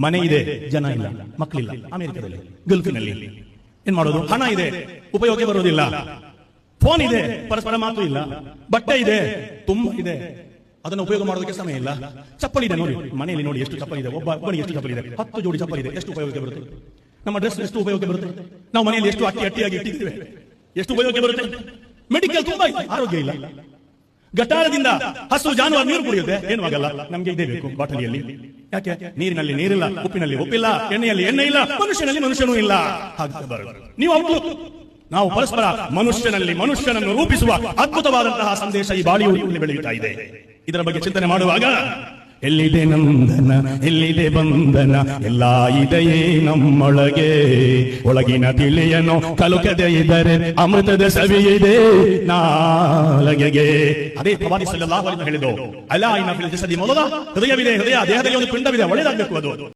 ಮನೆ ಇದೆ, ಜನ ಇಲ್ಲ, ಮಕ್ಕಳಿಲ್ಲ. ಅಮೆರಿಕದಲ್ಲಿ, ಗಲ್ಫಿನಲ್ಲಿ ಏನ್ ಮಾಡೋದು? ಹಣ ಇದೆ, ಉಪಯೋಗ ಬರುವುದಿಲ್ಲ. ಫೋನ್ ಇದೆ, ಪರಸ್ಪರ ಮಾತು ಇಲ್ಲ. ಬಟ್ಟೆ ಇದೆ, ತುಂಬಾ ಇದೆ, ಅದನ್ನು ಉಪಯೋಗ ಮಾಡೋದಕ್ಕೆ ಸಮಯ ಇಲ್ಲ. ಚಪ್ಪಲಿ ಇದೆ ನೋಡಿ, ಮನೆಯಲ್ಲಿ ನೋಡಿ ಎಷ್ಟು ಚಪ್ಪಲಿ ಇದೆ, ಒಬ್ಬನಿಗೆ ಎಷ್ಟು ಚಪ್ಪಲಿ ಇದೆ, 10 ಜೋಡಿ ಚಪ್ಪಲಿ ಇದೆ, ಎಷ್ಟು ಉಪಯೋಗಕ್ಕೆ ಬರುತ್ತೆ? ನಮ್ಮ ಡ್ರೆಸ್ ಎಷ್ಟು ಉಪಯೋಗಕ್ಕೆ ಬರುತ್ತೆ? ನಾವು ಮನೆಯಲ್ಲಿ ಎಷ್ಟು ಅಟ್ಟಿಯಾಗಿ ಇಟ್ಟಿದ್ದೇವೆ, ಎಷ್ಟು ಉಪಯೋಗಕ್ಕೆ ಬರುತ್ತೆ? ಮೆಡಿಕಲ್ ತುಂಬಾ ಇದೆ, ಆರೋಗ್ಯ ಇಲ್ಲ. ಗಟಾರದಿಂದ ಹಸು ಜಾನುವಾರು ನೀರು ಕುಡಿಯುತ್ತೆ, ಏನು ಆಗಲ್ಲ. ನಮ್ಗೆ ಇದೇ ಬೇಕು ಬಾಟಲಿಯಲ್ಲಿ. ಯಾಕೆ? ನೀರಿನಲ್ಲಿ ನೀರಿಲ್ಲ, ಉಪ್ಪಿನಲ್ಲಿ ಉಪ್ಪಿಲ್ಲ, ಎಣ್ಣೆಯಲ್ಲಿ ಎಣ್ಣೆ ಇಲ್ಲ, ಮನುಷ್ಯನಲ್ಲಿ ಮನುಷ್ಯನೂ ಇಲ್ಲ. ಹಾಗಾಗಬಾರದು. ನೀವು ನಾವು ಪರಸ್ಪರ ಮನುಷ್ಯನಲ್ಲಿ ಮನುಷ್ಯನನ್ನು ರೂಪಿಸುವ ಅದ್ಭುತವಾದಂತಹ ಸಂದೇಶ ಈ ಬಾಲಿವುಡ್ ಬೆಳೆಯುತ್ತಾ ಇದೆ. ಇದರ ಬಗ್ಗೆ ಚಿಂತನೆ ಮಾಡುವಾಗ ಎಲ್ಲಿದೆ ನಂದನ, ಎಲ್ಲಿದೆ ಬಂಧನ, ಎಲ್ಲ ಇದೆಯೇ ನಮ್ಮೊಳಗೆ. ಒಳಗಿನ ತಿಳಿಯನು ಕಲುಕದೆ ಇದ್ದರೆ ಅಮೃತದ ಸವಿಯಿದೆ ನಾಲಗೆಗೆ. ಅದೇ ಪ್ರವಾದಿ ಸಲ್ಲಲ್ಲಾಹು ಅಲೈಹಿ ವಸಲ್ಲಂ ಹೇಳಿದ್ದು, ಅಲಾ ಇನ್ನ ಫಿಲ್ ಜಸದಿ ಮೌಲದ, ಹೃದಯವಿದೆ, ಹೃದಯ ದೇಹದಲ್ಲಿ ಒಂದು ಪಿಂಡವಿದೆ, ಒಳ್ಳೆಯದಾಗಬೇಕು ಅದು.